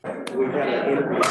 We got an interview.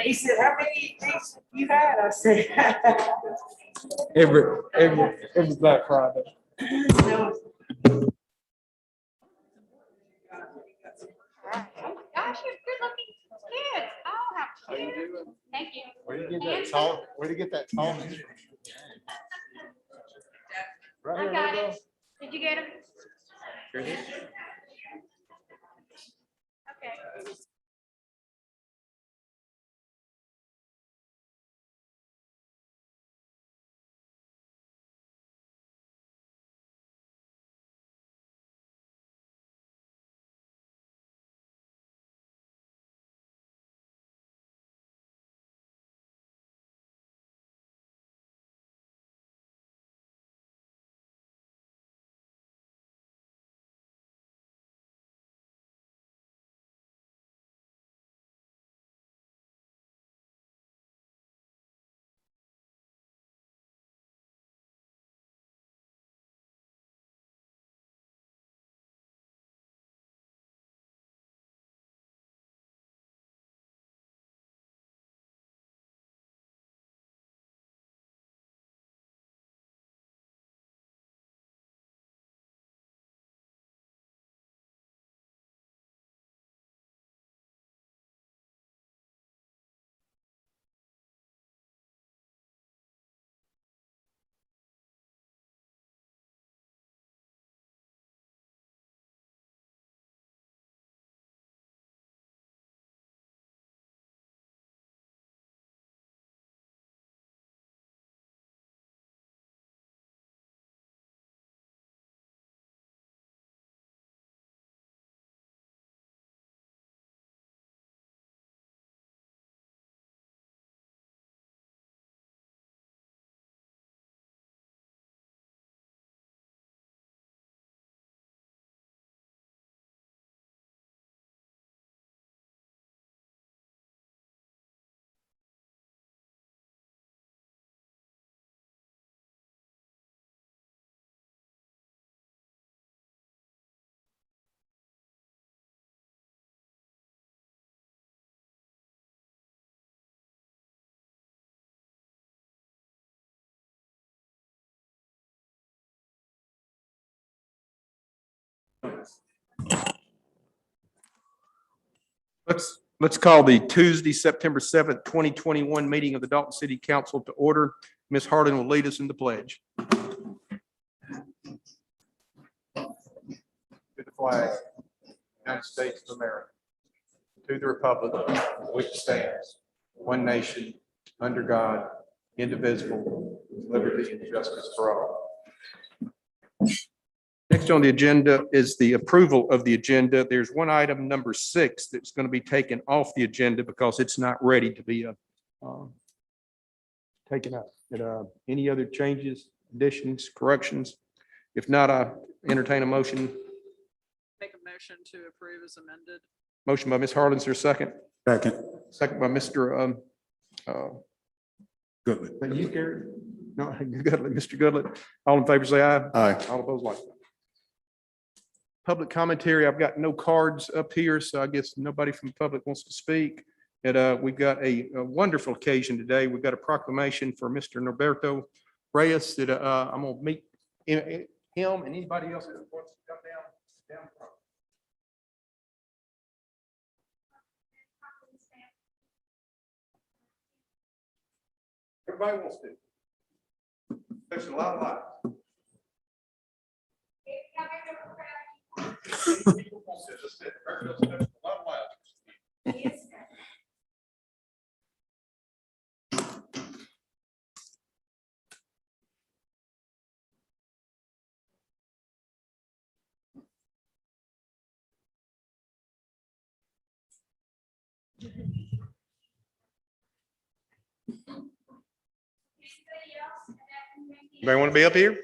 He said, how many days you had? I said. Every Black Friday. Gosh, you're good looking kids. I'll have How you doing? Thank you. Where do you get that tall? Where do you get that tall? Right I here, got Rudolph. it. Did you get him? Here it is. Okay. Let's call the Tuesday, September 7th, 2021 meeting of the Dalton City Council to order. Ms. Hardin will lead us in the pledge. To the flag, United States of America, to the republic which stands, one nation, under God, indivisible, with liberty and justice for all. Next on the agenda is the approval of the agenda. There's one item, number 6, that's going to be taken off the agenda because it's not ready to be taken up. Any other changes, additions, corrections? If not, I entertain a motion. Make a motion to approve as amended. Motion by Ms. Harlan, is there a second? Second. Second by Mr. Goodman. You, Gary? No, Goodlett, Mr. Goodlett. All in favor, say aye. Aye. All opposed, like. Public commentary, I've got no cards up here, so I guess nobody from the public wants to speak. And we've got a wonderful occasion today. We've got a proclamation for Mr. Norberto Reyes that I'm gonna meet him and anybody else that wants to come down front. Everybody wants to. There's a lot of life. People want to. That's it. There's a lot of life. Anybody want to be up here?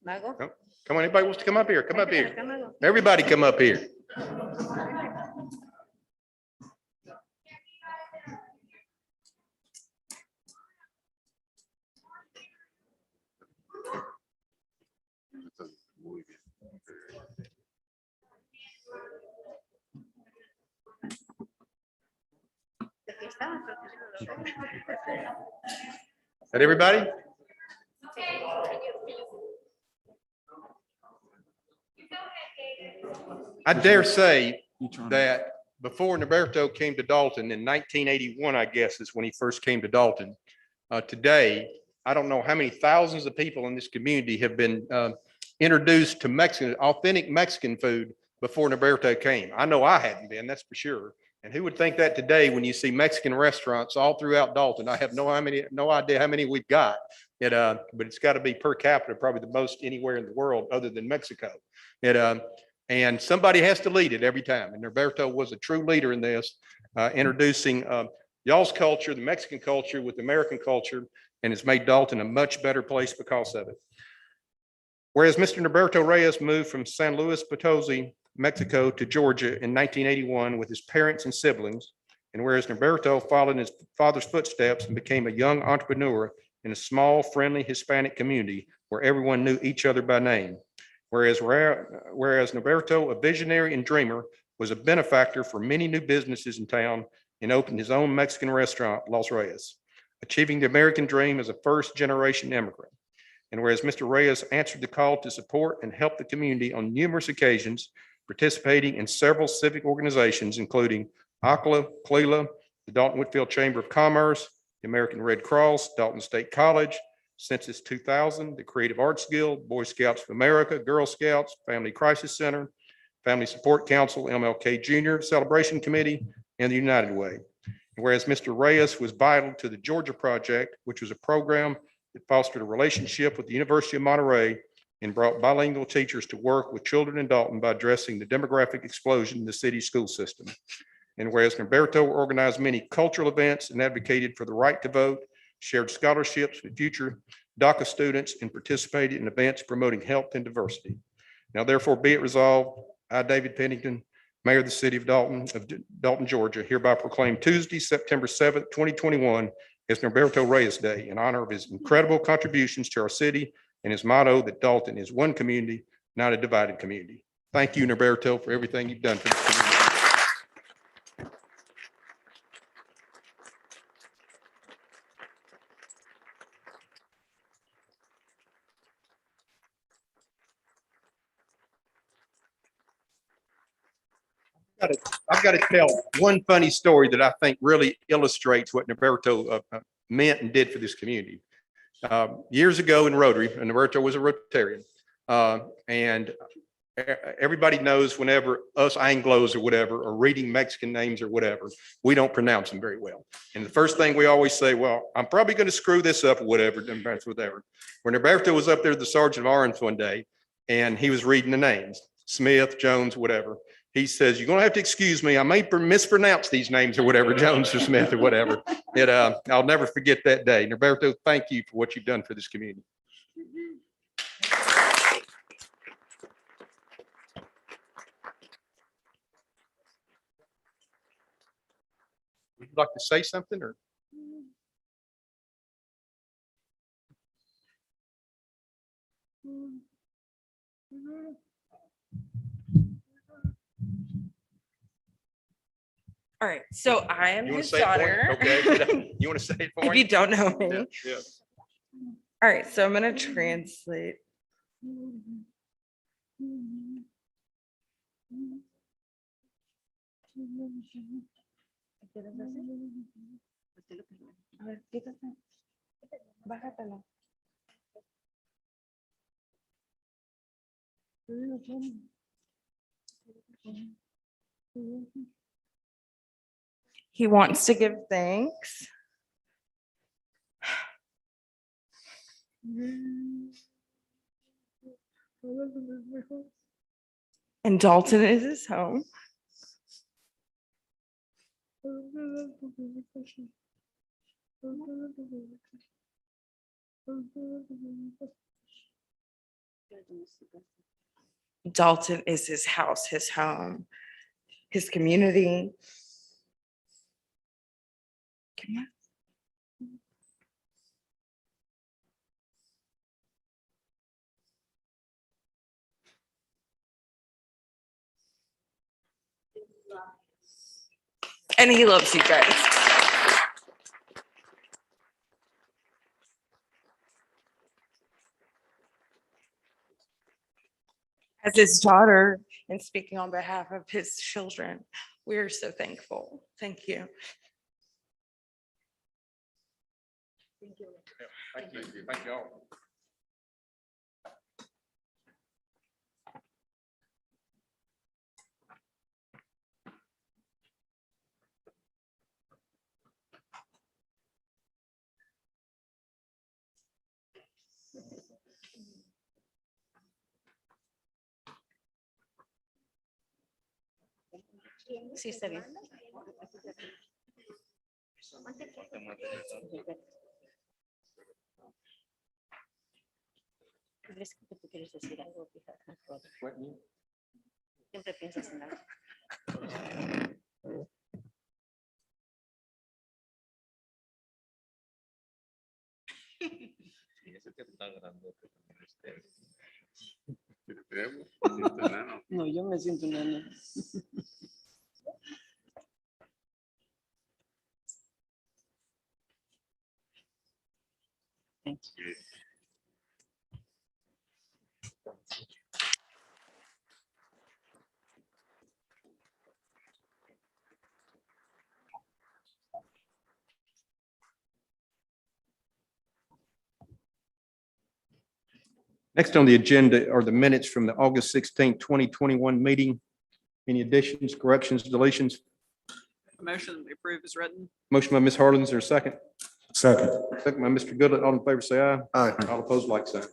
Michael? No. Come on, anybody wants to come up here? Come up here. Everybody come up here. That everybody? I dare say that before Norberto came to Dalton in 1981, I guess is when he first came to Dalton. Today, I don't know how many thousands of people in this community have been introduced to Mexican, authentic Mexican food before Norberto came. I know I hadn't been, that's for sure. And who would think that today when you see Mexican restaurants all throughout Dalton? I have no idea how many we've got. But it's got to be per capita, probably the most anywhere in the world other than Mexico. And somebody has to lead it every time. And Norberto was a true leader in this, introducing y'all's culture, the Mexican culture with American culture, and it's made Dalton a much better place because of it. Whereas Mr. Norberto Reyes moved from San Luis Potosi, Mexico to Georgia in 1981 with his parents and siblings, and whereas Norberto followed in his father's footsteps and became a young entrepreneur in a small, friendly Hispanic community where everyone knew each other by name. Whereas Norberto, a visionary and dreamer, was a benefactor for many new businesses in town and opened his own Mexican restaurant, Los Reyes, achieving the American dream as a first-generation immigrant. And whereas Mr. Reyes answered the call to support and help the community on numerous occasions, participating in several civic organizations, including ACLA, CLELA, the Dalton Whitfield Chamber of Commerce, the American Red Cross, Dalton State College, Census 2000, the Creative Arts Guild, Boy Scouts of America, Girl Scouts, Family Crisis Center, Family Support Council, MLK Junior Celebration Committee, and the United Way. And whereas Mr. Reyes was vital to the Georgia Project, which was a program that fostered a relationship with the University of Monterey and brought bilingual teachers to work with children in Dalton by addressing the demographic explosion in the city school system. And whereas Norberto organized many cultural events and advocated for the right to vote, shared scholarships with future DACA students, and participated in events promoting health and diversity. Now therefore be it resolved, I, David Pennington, Mayor of the City of Dalton, Georgia, hereby proclaim Tuesday, September 7th, 2021 as Norberto Reyes Day in honor of his incredible contributions to our city and his motto that Dalton is one community, not a divided community. Thank you, Norberto, for everything you've done for this community. I've got to tell one funny story that I think really illustrates what Norberto meant and did for this community. Years ago in Rotary, and Norberto was a Rotarian, and everybody knows whenever us Anglos or whatever are reading Mexican names or whatever, we don't pronounce them very well. And the first thing we always say, well, I'm probably going to screw this up or whatever. When Norberto was up there, the Sergeant of Arms one day, and he was reading the names, Smith, Jones, whatever. He says, you're going to have to excuse me. I may mispronounce these names or whatever, Jones or Smith or whatever. I'll never forget that day. Norberto, thank you for what you've done for this community. Would you like to say something or? All right, so I am You want his to say it for daughter. me? Okay. You want to say it for If me? you don't know me. Yeah, yeah. All right, so I'm gonna translate. He wants to give thanks. And Dalton is his home. Dalton is his house, his home, his community. Come on. And he loves you guys. as his daughter and speaking on behalf of his children, we are so thankful. Thank you. Thank you. Thank you all. Sí, está bien. ¿Crees que tú quieres decir algo, hija? Siempre piensas en algo. No, yo me siento enano. Thank you. Next on the agenda are the minutes from the August 16th, 2021 meeting. Any additions, corrections, deletions? Motion that we approve is written. Motion by Ms. Harlan, is there a second? Second. Second by Mr. Goodlatte. All in favor, say aye. Aye. All opposed, like sign.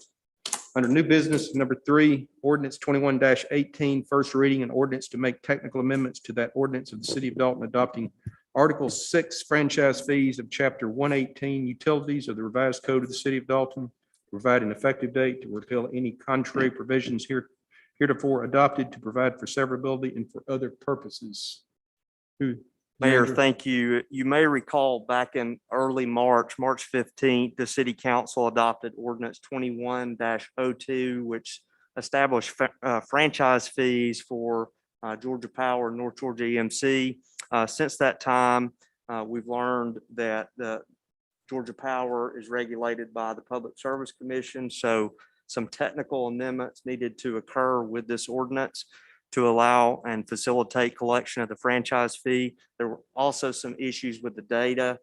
Under new business, number 3, ordinance 21-18, first reading, an ordinance to make technical amendments to that ordinance of the city of Dalton adopting Article 6 franchise fees of Chapter 118 utilities of the revised code of the city of Dalton, provide an effective date to repeal any contrary provisions heretofore adopted, to provide for severability and for other purposes. Who? Mayor, Andrew? thank you. You may recall back in early March, March 15th, the city council adopted ordinance 21-02, which established franchise fees for Georgia Power and North Georgia EMC. Since that time, we've learned that the Georgia Power is regulated by the Public Service Commission, so some technical amendments needed to occur with this ordinance to allow and facilitate collection of the franchise fee. There were also some issues with the data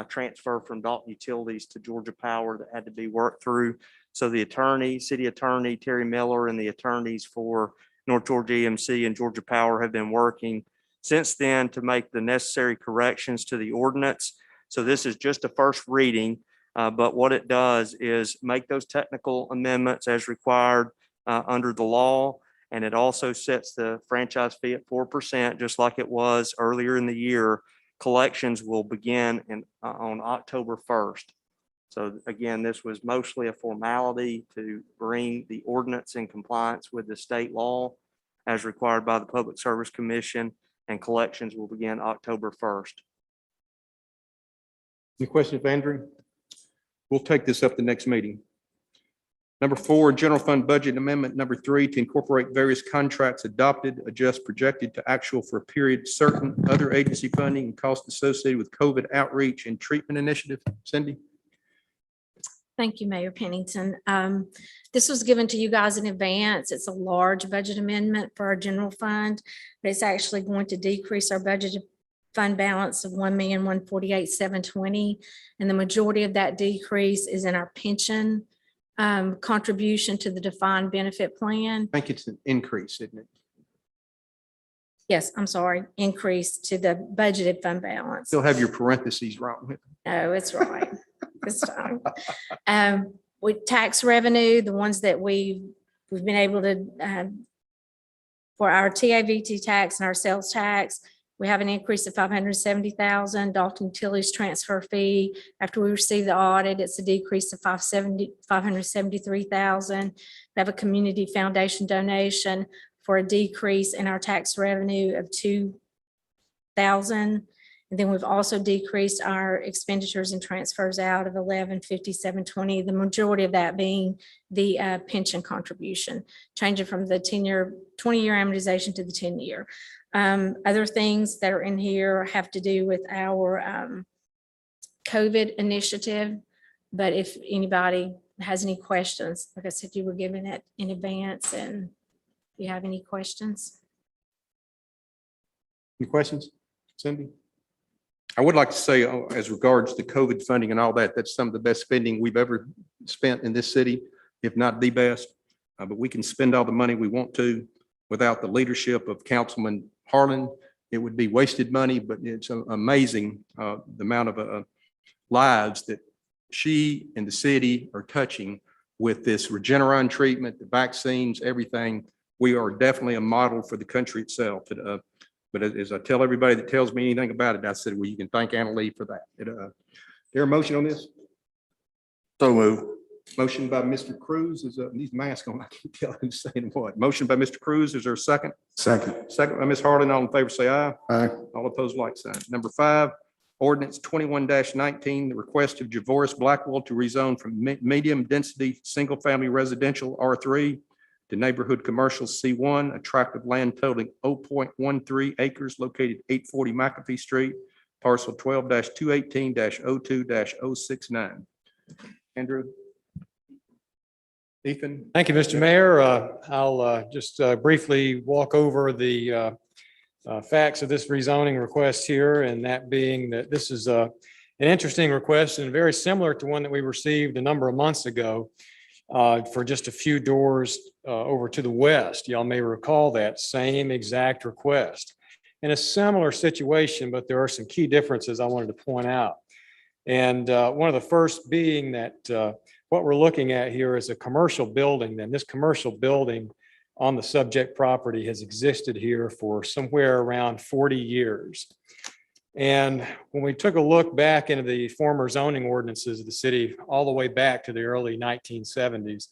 transfer from Dalton Utilities to Georgia Power that had to be worked through. So the attorney, city attorney Terry Miller, and the attorneys for North Georgia EMC and Georgia Power have been working since then to make the necessary corrections to the ordinance. So this is just a first reading, but what it does is make those technical amendments as required under the law. And it also sets the franchise fee at 4%, just like it was earlier in the year. Collections will begin on October 1st. So again, this was mostly a formality to bring the ordinance in compliance with the state law as required by the Public Service Commission, and collections will begin October 1st. Any questions, Andrew? We'll take this up the next meeting. Number 4, general fund budget amendment number 3, to incorporate various contracts adopted, adjust projected to actual for a period certain, other agency funding and costs associated with COVID outreach and treatment initiative. Cindy? Thank you, Mayor Pennington. This was given to you guys in advance. It's a large budget amendment for our general fund, but it's actually going to decrease our budget fund balance of $1,148,720. And the majority of that decrease is in our pension contribution to the defined benefit plan. I think it's an increase, isn't it? Yes, I'm sorry, increase to the budgeted fund balance. Still have your parentheses wrong. No, it's right. This time. With tax revenue, the ones that we've been able to, for our TAVT tax and our sales tax, we have an increase of 570,000. Dalton Utilities transfer fee. After we receive the audit, it's a decrease of 573,000. We have a community foundation donation for a decrease in our tax revenue of 2,000. And then we've also decreased our expenditures and transfers out of 115720. The majority of that being the pension contribution, changing from the 20-year amortization to the 10-year. Other things that are in here have to do with our COVID initiative. But if anybody has any questions, like I said, you were given it in advance, and you have any questions. Any questions? Cindy? I would like to say, as regards to COVID funding and all that, that's some of the best spending we've ever spent in this city, if not the best. But we can spend all the money we want to without the leadership of Councilman Harlan. It would be wasted money, but it's amazing the amount of lives that she and the city are touching with this Regeneron treatment, the vaccines, everything. We are definitely a model for the country itself. But as I tell everybody that tells me anything about it, I said, well, you can thank Anna Lee for that. There a motion on this? So move. Motion by Mr. Cruz is, these masks on, I can't tell who's saying what. Motion by Mr. Cruz, is there a second? Second. Second by Ms. Harlan, all in favor, say aye. Aye. All opposed, like sign. Number 5, ordinance 21-19, the request of Javoris Blackwell to rezone from medium density, single family residential R3 to neighborhood commercial C1, a tract of land totaling 0.13 acres located 840 McAfee Street, parcel 12-218-02-069. Andrew? Ethan? Thank you, Mr. Mayor. I'll just briefly walk over the facts of this rezoning request here, and that being that this is an interesting request and very similar to one that we received a number of months ago for just a few doors over to the west. Y'all may recall that same exact request. In a similar situation, but there are some key differences I wanted to point out. And one of the first being that what we're looking at here is a commercial building. Then this commercial building on the subject property has existed here for somewhere around 40 years. And when we took a look back into the former zoning ordinances of the city, all the way back to the early 1970s,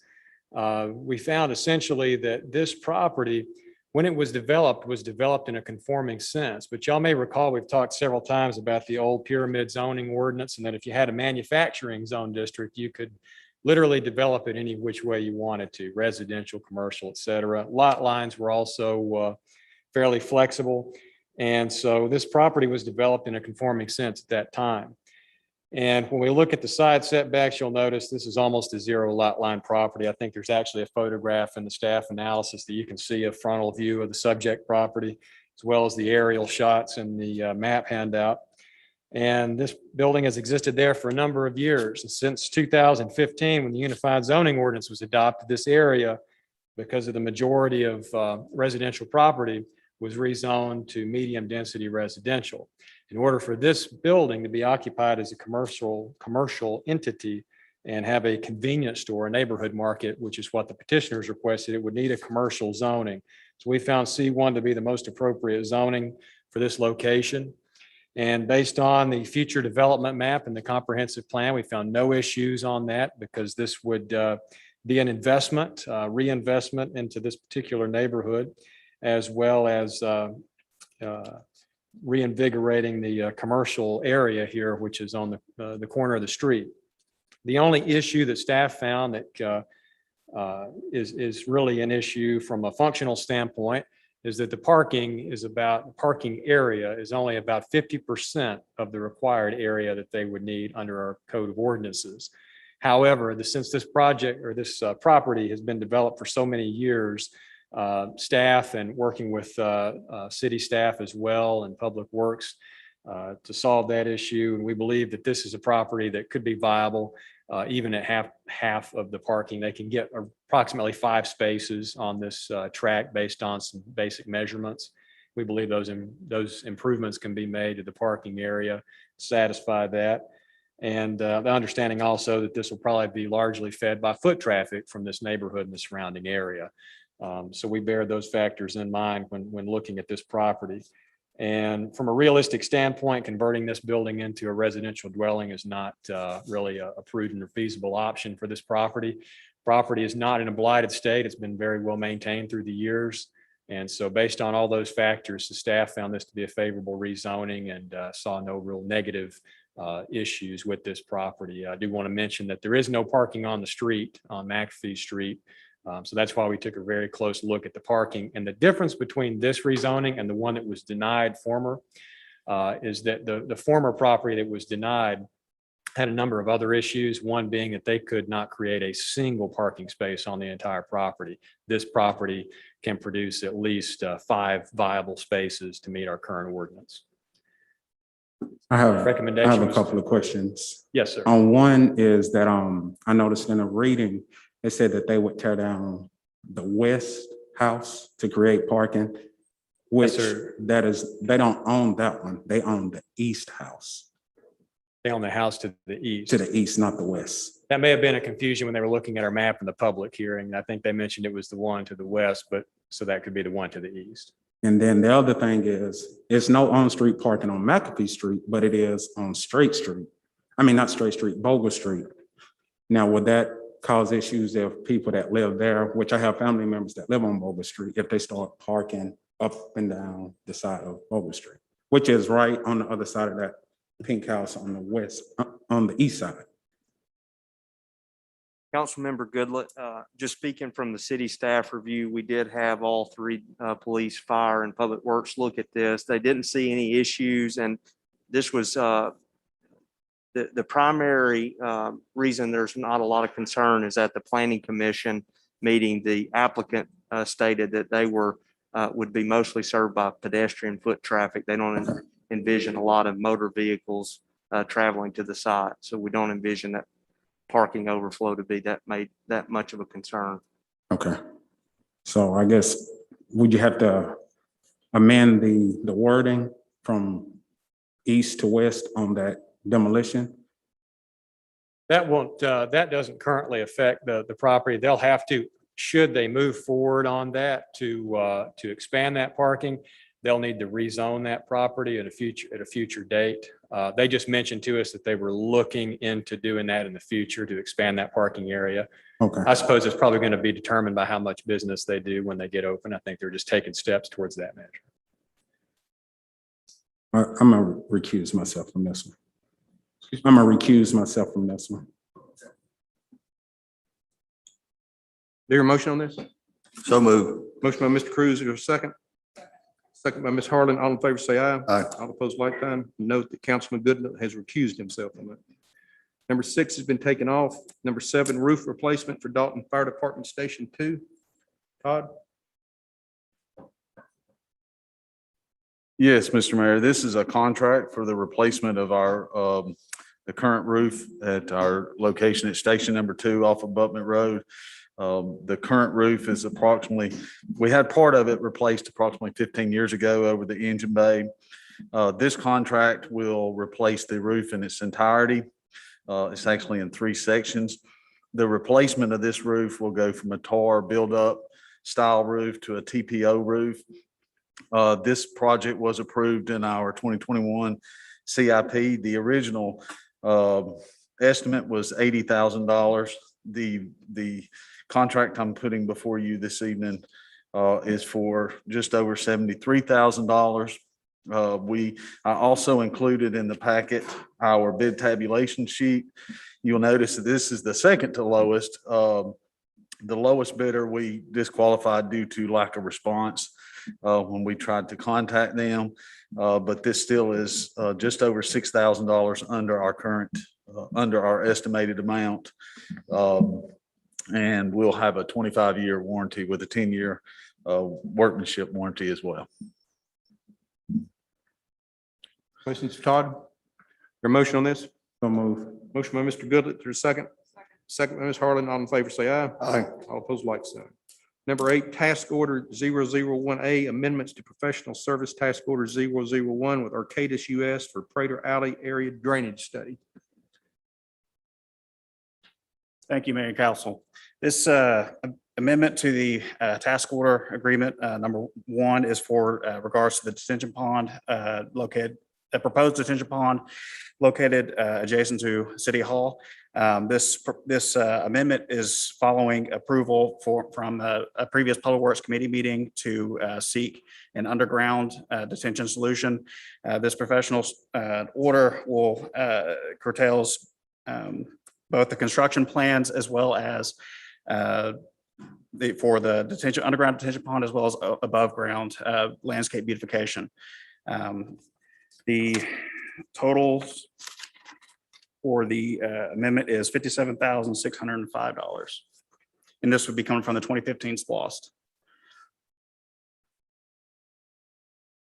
we found essentially that this property, when it was developed in a conforming sense. But y'all may recall, we've talked several times about the old pyramid zoning ordinance, and that if you had a manufacturing zone district, you could literally develop it any which way you wanted to, residential, commercial, et cetera. Lot lines were also fairly flexible. And so this property was developed in a conforming sense at that time. And when we look at the side setbacks, you'll notice this is almost a zero lot line property. I think there's actually a photograph in the staff analysis that you can see a frontal view of the subject property, as well as the aerial shots in the map handout. And this building has existed there for a number of years. And since 2015, when the Unified Zoning Ordinance was adopted, this area, because of the majority of residential property, was rezoned to medium density residential. In order for this building to be occupied as a commercial entity and have a convenience store, a neighborhood market, which is what the petitioners requested, it would need a commercial zoning. So we found C1 to be the most appropriate zoning for this location. And based on the future development map and the comprehensive plan, we found no issues on that, because this would be an investment, reinvestment into this particular neighborhood, as well as reinvigorating the commercial area here, which is on the corner of the street. The only issue that staff found that is really an issue from a functional standpoint is that the parking area is only about 50% of the required area that they would need under our code of ordinances. However, since this project or this property has been developed for so many years, staff and working with city staff as well and Public Works to solve that issue. And we believe that this is a property that could be viable even at half of the parking. They can get approximately 5 spaces on this track based on some basic measurements. We believe those improvements can be made to the parking area, satisfy that. And the understanding also that this will probably be largely fed by foot traffic from this neighborhood and the surrounding area. So we bear those factors in mind when looking at this property. And from a realistic standpoint, converting this building into a residential dwelling is not really a prudent or feasible option for this property. Property is not in a blighted state. It's been very well maintained through the years. And so based on all those factors, the staff found this to be a favorable rezoning and saw no real negative issues with this property. I do want to mention that there is no parking on the street, on McAfee Street. So that's why we took a very close look at the parking. And the difference between this rezoning and the one that was denied former is that the former property that was denied had a number of other issues, one being that they could not create a single parking space on the entire property. This property can produce at least 5 viable spaces to meet our current ordinance. I have a Recommendation. couple of questions. Yes, sir. One is that, I noticed in a reading, it said that they would tear down the west house to create parking, which sir. they don't own that one. They own the east house, They own the house to the east. to the east, not the west. That may have been a confusion when they were looking at our map in the public hearing. I think they mentioned it was the one to the west, but so that could be the one to the east. And then the other thing is, it's no on-street parking on McAfee Street, but it is on Straight Street. I mean, not Straight Street, Bogle Street. Now, would that cause issues if people that live there, which I have family members that live on Bogle Street, if they start parking up and down the side of Bogle Street, which is right on the other side of that pink house on the west, on the east side? Councilmember Goodlett, just speaking from the city staff review, we did have all 3 police, fire, and public works look at this. They didn't see any issues, and this was the primary reason there's not a lot of concern is at the planning commission meeting, the applicant stated that they would be mostly served by pedestrian foot traffic. They don't envision a lot of motor vehicles traveling to the site, so we don't envision that parking overflow to be that much of a concern. Okay. So I guess, would you have to amend the wording from east to west on that demolition? That won't, that doesn't currently affect the property. They'll have to, should they move forward on that to expand that parking, they'll need to rezone that property at a future date. They just mentioned to us that they were looking into doing that in the future to expand that parking area. Okay. I suppose it's probably going to be determined by how much business they do when they get open. I think they're just taking steps towards that measure. I'm gonna recuse myself from this one. I'm gonna recuse myself from this one. There a motion on this? So move. Motion by Mr. Cruz, is there a second? Second by Ms. Harlan. All in favor, say aye. Aye. All opposed, like sign. Note that Councilman Goodlatte has recused himself from it. Number 6 has been taken off. Number 7, roof replacement for Dalton Fire Department Station 2. Todd? Yes, Mr. Mayor, this is a contract for the replacement of our, the current roof at our location at Station Number 2 off of Butman Road. The current roof is approximately, we had part of it replaced approximately 15 years ago over the engine bay. This contract will replace the roof in its entirety. It's actually in 3 sections. The replacement of this roof will go from a tar build-up style roof to a TPO roof. This project was approved in our 2021 CIP. The original estimate was $80,000. The contract I'm putting before you this evening is for just over $73,000. I also included in the packet our bid tabulation sheet. You'll notice that this is the second to lowest. The lowest bidder we disqualified due to lack of response when we tried to contact them. But this still is just over $6,000 under our current, under our estimated amount. And we'll have a 25-year warranty with a 10-year workmanship warranty as well. Questions for Todd? Your motion on this? So move. Motion by Mr. Goodlatte, there's a second. Second by Ms. Harlan. All in favor, say aye. Aye. All opposed, like sign. Number 8, Task Order 001A, amendments to Professional Service Task Order 001 with Arcadis US for Prater Alley Area Drainage Study. Thank you, Mayor and Council. This amendment to the task order agreement, number 1 is for regards to the detention pond located, a proposed detention pond located adjacent to City Hall. This amendment is following approval from a previous Public Works Committee meeting to seek an underground detention solution. This professional order will curtails both the construction plans as well as for the underground detention pond, as well as above ground landscape beautification. The totals for the amendment is $57,605. And this would be coming from the 2015 SPOSS.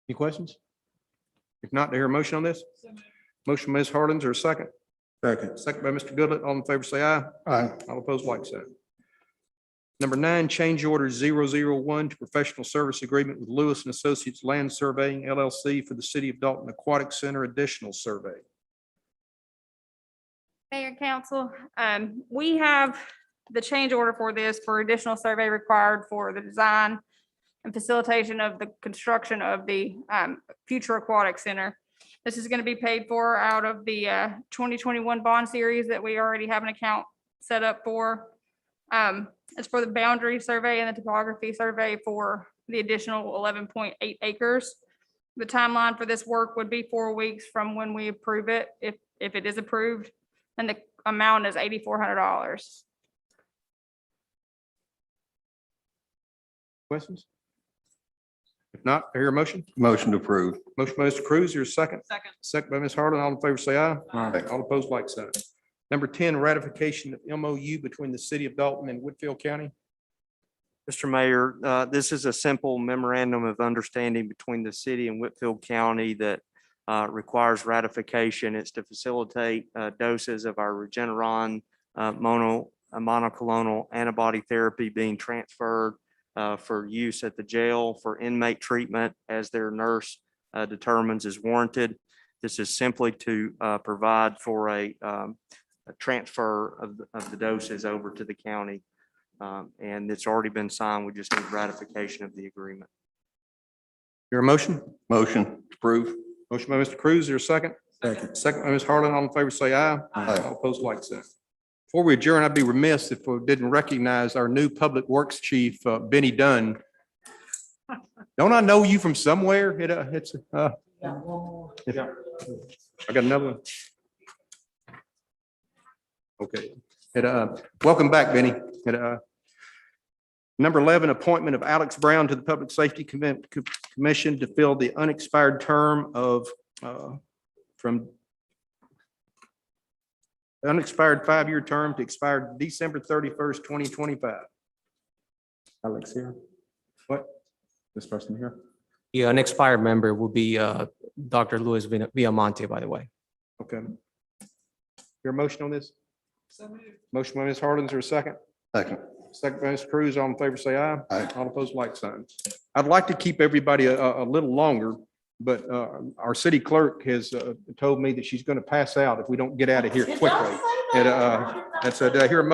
Any questions? If not, do I hear a motion on this? Motion by Ms. Harlan, or a second? Second. Second by Mr. Goodlet. All in favor, say aye. Aye. All opposed, like sign. Number 9, change order 001 to professional service agreement with Lewis and Associates Land Surveying LLC for the City of Dalton Aquatic Center additional survey. Mayor, council, we have the change order for this for additional survey required for the design and facilitation of the construction of the future aquatic center. This is going to be paid for out of the 2021 bond series that we already have an account set up for. It's for the boundary survey and the topography survey for the additional 11.8 acres. The timeline for this work would be 4 weeks from when we approve it, if it is approved, and the amount is $8,400. Questions? If not, I hear a motion. Motion to approve. Motion by Mr. Cruz, your second. Second. Second by Ms. Harlan. All in favor, say aye. Aye. All opposed, like sign. Number 10, ratification of MOU between the City of Dalton and Whitfield County. Mr. Mayor, this is a simple memorandum of understanding between the city and Whitfield County that requires ratification. It's to facilitate doses of our Regeneron monoclonal antibody therapy being transferred for use at the jail for inmate treatment as their nurse determines is warranted. This is simply to provide for a transfer of the doses over to the county. And it's already been signed. We just need ratification of the agreement. Your motion? Motion to approve. Motion by Mr. Cruz, your second. Second. Second by Ms. Harlan. All in favor, say aye. Aye. All opposed, like sign. Before we adjourn, I'd be remiss if we didn't recognize our new Public Works Chief, Benny Dunn. Don't I know you from somewhere? I got another one. Okay. Welcome back, Benny. Number 11, appointment of Alex Brown to the Public Safety Commission to fill the unexpired term of from unexpired 5-year term to expire December 31st, 2025. Alex here. What? This person here. The unexpired member will be Dr. Luis Villamonte, by the way. Okay. Your motion on this? Motion by Ms. Harlan, is there a second? Second. Second by Mr. Cruz. All in favor, say aye. Aye. All opposed, like sign. I'd like to keep everybody a little longer, but our city clerk has told me that she's going to pass out if we don't get out of here quickly. And did I hear a